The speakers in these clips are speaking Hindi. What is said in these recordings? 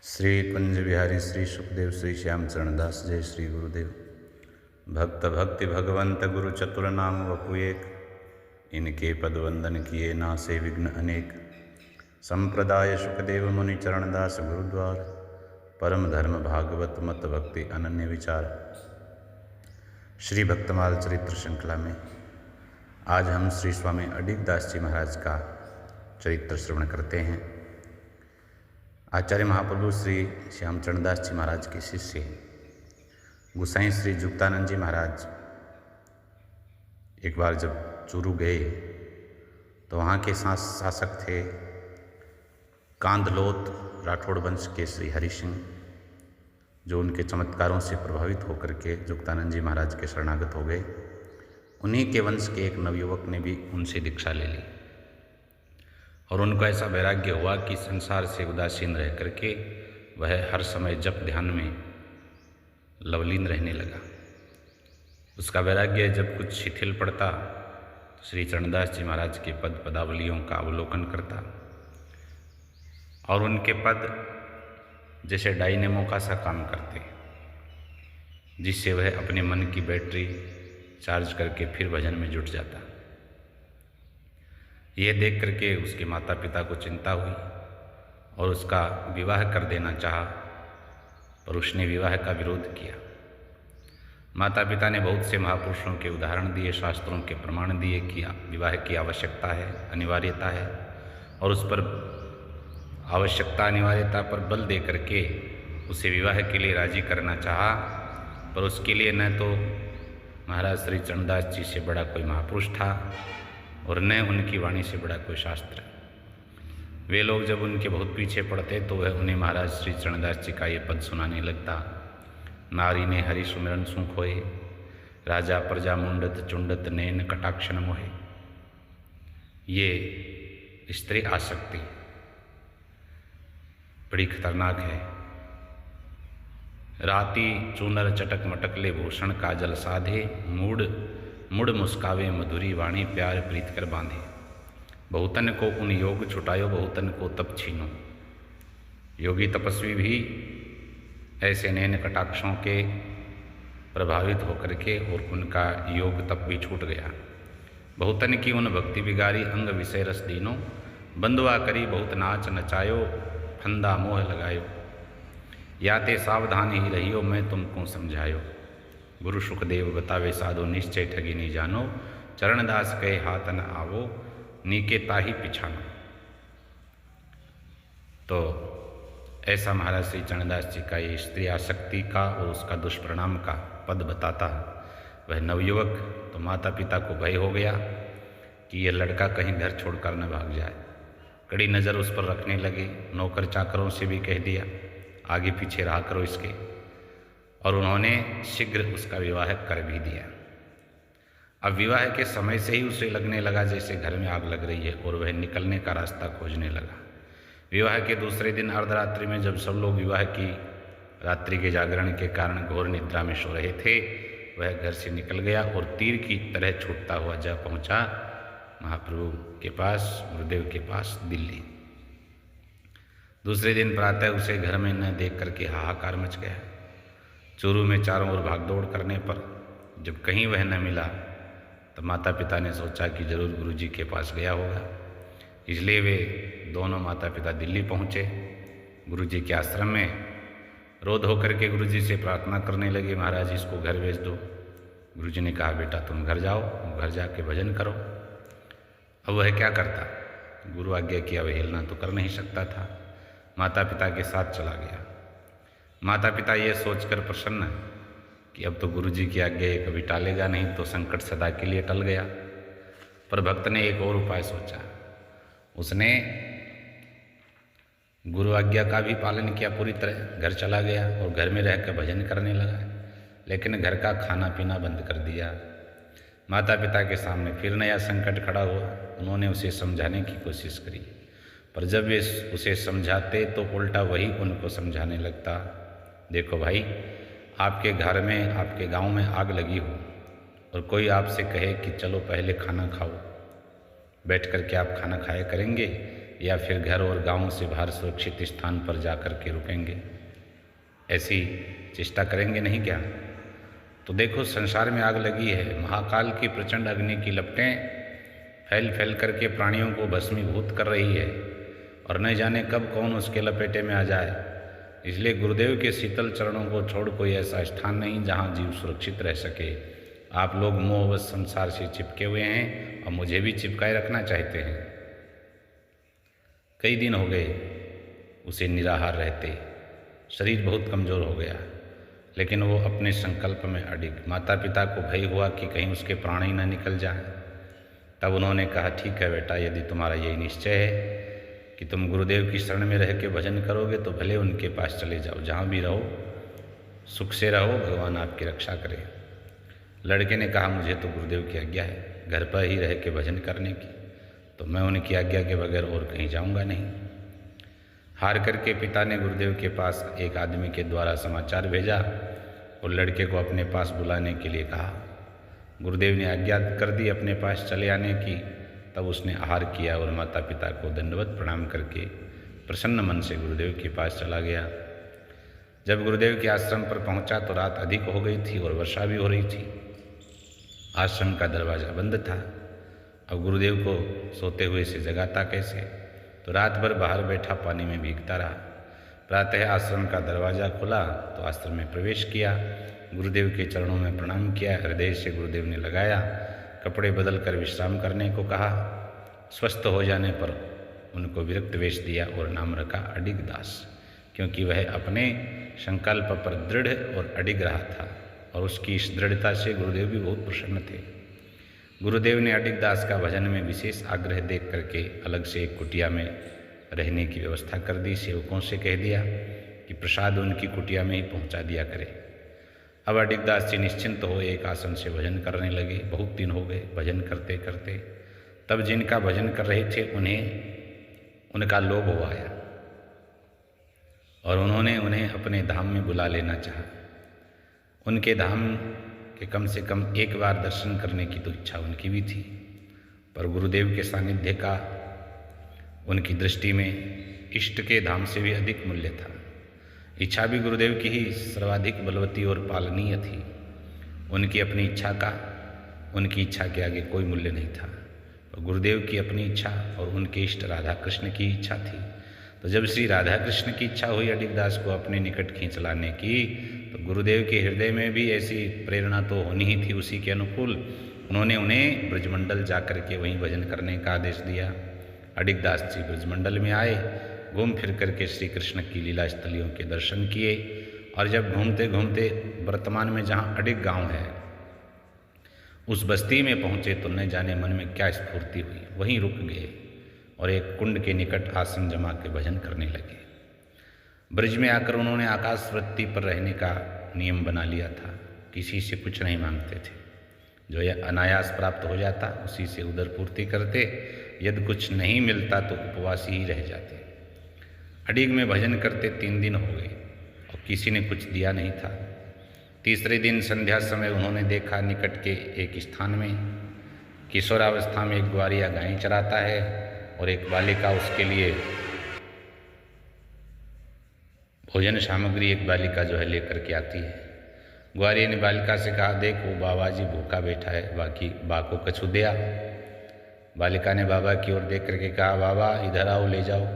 श्री कुंज बिहारी श्री सुखदेव श्री श्याम चरणदास जय श्री गुरुदेव। भक्त भक्ति भगवंत गुरु चतुर नाम वपु एक, इनके पद वंदन किए नासे विघ्न अनेक। संप्रदाय सुखदेव मुनि चरणदास गुरुद्वार, परम धर्म भागवत मत भक्ति अनन्य विचार। श्री भक्तमाल चरित्र श्रृंखला में आज हम श्री स्वामी अडिग दास जी महाराज का चरित्र श्रवण करते हैं। आचार्य महाप्रभु श्री श्याम चरणदास जी महाराज के शिष्य गोसाई श्री जुक्तानंद जी महाराज एक बार जब चूरू गए तो वहाँ के शासक थे कांदलोत राठौड़ वंश के श्री हरि सिंह, जो उनके चमत्कारों से प्रभावित होकर के जुक्तानंद जी महाराज के शरणागत हो गए। उन्हीं के वंश के एक नवयुवक ने भी उनसे दीक्षा ले ली और उनको ऐसा वैराग्य हुआ कि संसार से उदासीन रह करके वह हर समय जप ध्यान में लवलीन रहने लगा। उसका वैराग्य जब कुछ शिथिल पड़ता तो श्री चरणदास जी महाराज के पद पदावलियों का अवलोकन करता और उनके पद जैसे डायनेमो का सा काम करते, जिससे वह अपने मन की बैटरी चार्ज करके फिर भजन में जुट जाता। यह देख करके उसके माता पिता को चिंता हुई और उसका विवाह कर देना चाहा, पर उसने विवाह का विरोध किया। माता पिता ने बहुत से महापुरुषों के उदाहरण दिए, शास्त्रों के प्रमाण दिए कि विवाह की आवश्यकता है, अनिवार्यता है, और उस पर आवश्यकता अनिवार्यता पर बल दे करके उसे विवाह के लिए राजी करना चाहा, पर उसके लिए न तो महाराज श्री चरणदास जी से बड़ा कोई महापुरुष था और न उनकी वाणी से बड़ा कोई शास्त्र। वे लोग जब उनके बहुत पीछे पड़ते तो वह उन्हें महाराज श्री चरणदास जी का ये पद सुनाने लगता। नारी ने हरि सुमिरन सुख होए, राजा प्रजा मुंडत चुंडत नैन कटाक्षण मोहे। ये स्त्री आसक्ति बड़ी खतरनाक है। राती चूनर चटक मटकले भूषण काजल साधे, मुड़ मुस्कावे मधुरी वाणी प्यार प्रीत कर बांधे। बहुतन को उन योग छुटायो, बहुतन को तप छीनो। योगी तपस्वी भी ऐसे नैन कटाक्षों के प्रभावित होकर के और उनका योग तप भी छूट गया। बहुतन की उन भक्ति बिगारी, अंग विषय रस दीनो। बंदुआ करी बहुत नाच नचायो, फंदा मोह लगायो। याते सावधान ही रहियो, मैं तुमको समझायो। गुरु सुखदेव बतावे साधो, निश्चय ठगी नहीं जानो। चरणदास कहे हाथ न आवो, नीके ताही पिछानो। तो ऐसा महाराज श्री चरणदास जी का ये स्त्री आसक्ति का और उसका दुष्परिणाम का पद बताता है। वह नवयुवक तो माता पिता को भय हो गया कि यह लड़का कहीं घर छोड़कर न भाग जाए। कड़ी नज़र उस पर रखने लगे। नौकर चाकरों से भी कह दिया आगे पीछे रहा करो इसके, और उन्होंने शीघ्र उसका विवाह कर भी दिया। अब विवाह के समय से ही उसे लगने लगा जैसे घर में आग लग रही है और वह निकलने का रास्ता खोजने लगा। विवाह के दूसरे दिन अर्धरात्रि में जब सब लोग विवाह की रात्रि के जागरण के कारण घोर निद्रा में सो रहे थे, वह घर से निकल गया और तीर की तरह छूटता हुआ जा पहुंचा महाप्रभु के पास, गुरुदेव के पास, दिल्ली। दूसरे दिन प्रातः उसे घर में न देख करके हाहाकार मच गया। चूरू में चारों ओर भागदौड़ करने पर जब कहीं वह न मिला तो माता पिता ने सोचा कि जरूर गुरुजी के पास गया होगा। इसलिए वे दोनों माता पिता दिल्ली पहुँचे। गुरुजी के आश्रम में रोध होकर के गुरुजी से प्रार्थना करने लगे, महाराज इसको घर भेज दो। गुरुजी ने कहा बेटा तुम घर जाओ, घर जाके भजन करो। अब वह क्या करता, गुरु आज्ञा की अवहेलना तो कर नहीं सकता था। माता पिता के साथ चला गया। माता पिता ये सोचकर प्रसन्न कि अब तो गुरुजी की आज्ञा ये कभी टालेगा नहीं, तो संकट सदा के लिए टल गया। पर भक्त ने एक और उपाय सोचा। उसने गुरु आज्ञा का भी पालन किया पूरी तरह, घर चला गया और घर में रहकर भजन करने लगा, लेकिन घर का खाना पीना बंद कर दिया। माता पिता के सामने फिर नया संकट खड़ा हुआ। उन्होंने उसे समझाने की कोशिश करी, पर जब वे उसे समझाते तो उल्टा वही उनको समझाने लगता। देखो भाई, आपके घर में, आपके गांव में आग लगी हो और कोई आपसे कहे कि चलो पहले खाना खाओ, बैठ कर के आप खाना खाया करेंगे, या फिर घर और गांव से बाहर सुरक्षित स्थान पर जा कर के रुकेंगे? ऐसी चेष्टा करेंगे नहीं क्या? तो देखो, संसार में आग लगी है, महाकाल की प्रचंड अग्नि की लपटें फैल फैल करके प्राणियों को भस्मीभूत कर रही है और न जाने कब कौन उसके लपेटे में आ जाए। इसलिए गुरुदेव के शीतल चरणों को छोड़ कोई ऐसा स्थान नहीं जहाँ जीव सुरक्षित रह सके। आप लोग मोहवश संसार से चिपके हुए हैं और मुझे भी चिपकाए रखना चाहते हैं। कई दिन हो गए उसे निराहार रहते, शरीर बहुत कमज़ोर हो गया, लेकिन वो अपने संकल्प में अडिग। माता पिता को भय हुआ कि कहीं उसके प्राण ही न निकल जाएं। तब उन्होंने कहा, ठीक है बेटा, यदि तुम्हारा यही निश्चय है कि तुम गुरुदेव की शरण में रह के भजन करोगे तो भले उनके पास चले जाओ, जहाँ भी रहो सुख से रहो, भगवान आपकी रक्षा करे। लड़के ने कहा, मुझे तो गुरुदेव की आज्ञा है घर पर ही रह के भजन करने की, तो मैं उनकी आज्ञा के बगैर और कहीं जाऊंगा नहीं। हार करके पिता ने गुरुदेव के पास एक आदमी के द्वारा समाचार भेजा और लड़के को अपने पास बुलाने के लिए कहा। गुरुदेव ने आज्ञा कर दी अपने पास चले आने की। तब उसने आहार किया और माता पिता को दंडवत प्रणाम करके प्रसन्न मन से गुरुदेव के पास चला गया। जब गुरुदेव के आश्रम पर पहुंचा तो रात अधिक हो गई थी और वर्षा भी हो रही थी। आश्रम का दरवाज़ा बंद था। अब गुरुदेव को सोते हुए से जगाता कैसे? तो रात भर बाहर बैठा पानी में भीगता रहा। प्रातः आश्रम का दरवाज़ा खुला तो आश्रम में प्रवेश किया, गुरुदेव के चरणों में प्रणाम किया। हृदय से गुरुदेव ने लगाया, कपड़े बदल कर विश्राम करने को कहा। स्वस्थ हो जाने पर उनको विरक्त वेश दिया और नाम रखा अडिग दास, क्योंकि वह अपने संकल्प पर दृढ़ और अडिग रहा था और उसकी इस दृढ़ता से गुरुदेव भी बहुत प्रसन्न थे। गुरुदेव ने अडिग दास का भजन में विशेष आग्रह देख करके अलग से एक कुटिया में रहने की व्यवस्था कर दी। सेवकों से कह दिया कि प्रसाद उनकी कुटिया में ही पहुंचा दिया करे। अब अडिग दास जी निश्चिंत हो एक आसन से भजन करने लगे। बहुत दिन हो गए भजन करते करते। तब जिनका भजन कर रहे थे उनका लोभ हो आया और उन्होंने उन्हें अपने धाम में बुला लेना चाहा। उनके धाम के कम से कम एक बार दर्शन करने की तो इच्छा उनकी भी थी, पर गुरुदेव के सानिध्य का उनकी दृष्टि में इष्ट के धाम से भी अधिक मूल्य था। इच्छा भी गुरुदेव की ही सर्वाधिक बलवती और पालनीय थी। उनकी अपनी इच्छा के आगे कोई मूल्य नहीं था। और गुरुदेव की अपनी इच्छा और उनके इष्ट राधा कृष्ण की इच्छा थी। तो जब श्री राधा कृष्ण की इच्छा हुई अडिग दास को अपने निकट खींच लाने की, तो गुरुदेव के हृदय में भी ऐसी प्रेरणा तो होनी ही थी उसी के अनुकूल। उन्होंने उन्हें ब्रजमंडल जा कर के वहीं भजन करने का आदेश दिया। अडिग दास जी ब्रजमंडल में आए, घूम फिर करके श्री कृष्ण की लीला स्थलियों के दर्शन किए और जब घूमते घूमते वर्तमान में जहाँ अडिग गांव है उस बस्ती में पहुँचे तो न जाने मन में क्या स्फूर्ति हुई, वहीं रुक गए और एक कुंड के निकट आसन जमा के भजन करने लगे। ब्रज में आकर उन्होंने आकाश वृत्ति पर रहने का नियम बना लिया था। किसी से कुछ नहीं मांगते थे, जो यह अनायास प्राप्त हो जाता उसी से उदर पूर्ति करते। यदि कुछ नहीं मिलता तो उपवासी ही रह जाते। अडिग में भजन करते 3 दिन हो गए और किसी ने कुछ दिया नहीं था। तीसरे दिन संध्या समय उन्होंने देखा निकट के एक स्थान में किशोरावस्था में एक ग्वारिया गायें चराता है और एक बालिका उसके लिए भोजन सामग्री एक बालिका जो है लेकर के आती है। ग्वारिया ने बालिका से कहा, देख वो बाबा जी भूखा बैठा है, बाकी बा को कछु दिया। बालिका ने बाबा की ओर देख करके कहा, बाबा इधर आओ ले जाओ।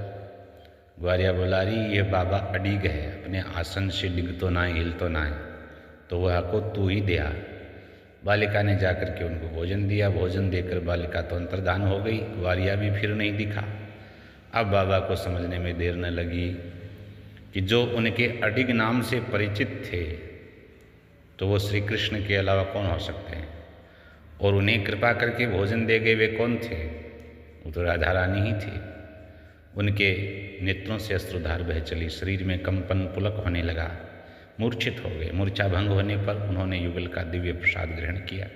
ग्वारिया बोला, रही ये बाबा अडिग है, अपने आसन से डिग तो ना हिल तो ना है, तो वह को तू ही दिया। बालिका ने जाकर के उनको भोजन दिया। भोजन देकर बालिका तो अंतर्धान हो गई। ग्वारिया भी फिर नहीं दिखा। अब बाबा को समझने में देर न लगी कि जो उनके अडिग नाम से परिचित थे तो वो श्री कृष्ण के अलावा कौन हो सकते हैं, और उन्हें कृपा करके भोजन दे गए वे कौन थे? वो तो राधा रानी ही थी। उनके नेत्रों से अश्रुधार बह चली, शरीर में कंपन पुलक होने लगा, मूर्छित हो गए। मूर्छा भंग होने पर उन्होंने युगल का दिव्य प्रसाद ग्रहण किया।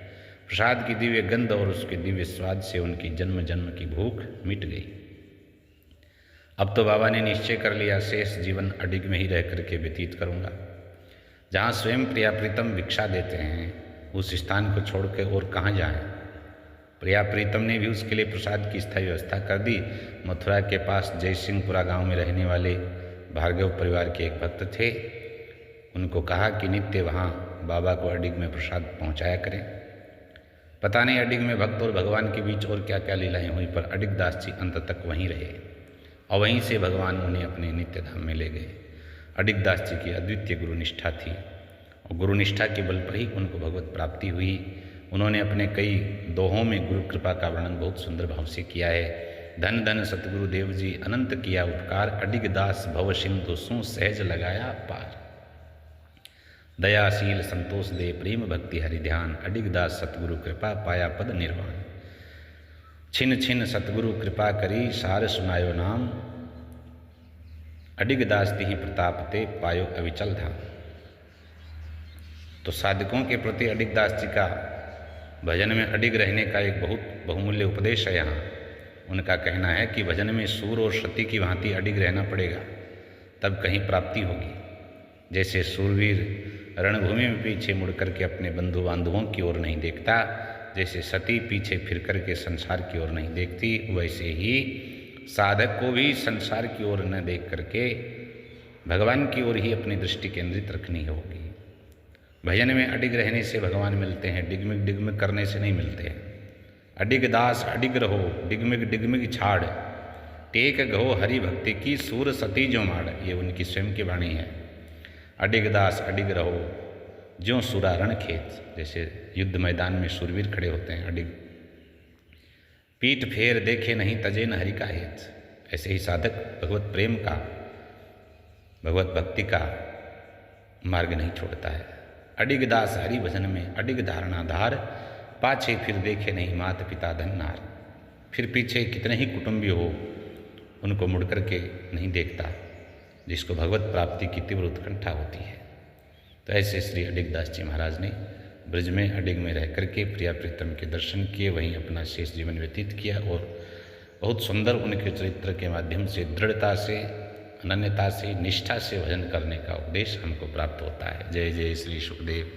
प्रसाद की दिव्य गंध और उसके दिव्य स्वाद से उनकी जन्म जन्म की भूख मिट गई। अब तो बाबा ने निश्चय कर लिया, शेष जीवन अडिग में ही रह करके व्यतीत करूँगा। जहाँ स्वयं प्रिया प्रीतम भिक्षा देते हैं उस स्थान को छोड़ के और कहाँ जाएं? प्रिया प्रीतम ने भी उसके लिए प्रसाद की स्थायी व्यवस्था कर दी। मथुरा के पास जयसिंहपुरा गांव में रहने वाले भार्गव परिवार के एक भक्त थे। उनको कहा कि नित्य वहाँ बाबा को अडिग में प्रसाद पहुँचाया करें। पता नहीं अडिग में भक्त और भगवान के बीच और क्या क्या लीलाएं हुई, पर अडिग दास जी अंत तक वहीं रहे और वहीं से भगवान उन्हें अपने नित्य धाम में ले गए। अडिग दास जी की अद्वितीय गुरुनिष्ठा थी और गुरुनिष्ठा के बल पर ही उनको भगवत प्राप्ति हुई। उन्होंने अपने कई दोहों में गुरु कृपा का वर्णन बहुत सुंदर भाव से किया है। धन धन सतगुरुदेव जी अनंत किया उपकार, अडिग दास भव सिंधु सु सहज लगाया पार। दयाशील संतोष दे प्रेम भक्ति हरि ध्यान, अडिग दास सतगुरु कृपा पाया पद निर्वाण। छिन छिन सतगुरु कृपा करी सार सुनायो नाम, अडिग दास तिहि प्रताप ते पायो अविचल धाम। तो साधकों के प्रति अडिग दास जी का भजन में अडिग रहने का एक बहुत बहुमूल्य उपदेश है। यहाँ उनका कहना है कि भजन में सूर और सती की भांति अडिग रहना पड़ेगा, तब कहीं प्राप्ति होगी। जैसे सूरवीर रणभूमि में पीछे मुड़ करके अपने बंधु बांधवों की ओर नहीं देखता, जैसे सती पीछे फिर करके संसार की ओर नहीं देखती, वैसे ही साधक को भी संसार की ओर न देख करके भगवान की ओर ही अपनी दृष्टि केंद्रित रखनी होगी। भजन में अडिग रहने से भगवान मिलते हैं, डिगमिग डिगमिग करने से नहीं मिलते हैं। अडिग दास अडिग रहो, डिगमिग डिगमिग छाड़, टेक गहो हरि भक्ति की सूर सती जो माड़। ये उनकी स्वयं की वाणी है। अडिग दास अडिग रहो ज्यों सुरा रण खेत, जैसे युद्ध मैदान में सूरवीर खड़े होते हैं अडिग। पीठ फेर देखे नहीं तजे न हरि का हेत। ऐसे ही साधक भगवत प्रेम का, भगवत भक्ति का मार्ग नहीं छोड़ता है। अडिग दास हरि भजन में अडिग धारणाधार, पाछे फिर देखे नहीं मात पिता धन नार। फिर पीछे कितने ही कुटुंबी हो, उनको मुड़ करके नहीं देखता, जिसको भगवत प्राप्ति की तीव्र उत्कंठा होती है। तो ऐसे श्री अडिग दास जी महाराज ने ब्रज में अडिग में रह करके प्रिया प्रीतम के दर्शन किए, वहीं अपना शेष जीवन व्यतीत किया और बहुत सुंदर उनके चरित्र के माध्यम से दृढ़ता से, अनन्यता से, निष्ठा से भजन करने का उपदेश हमको प्राप्त होता है। जय जय श्री सुखदेव।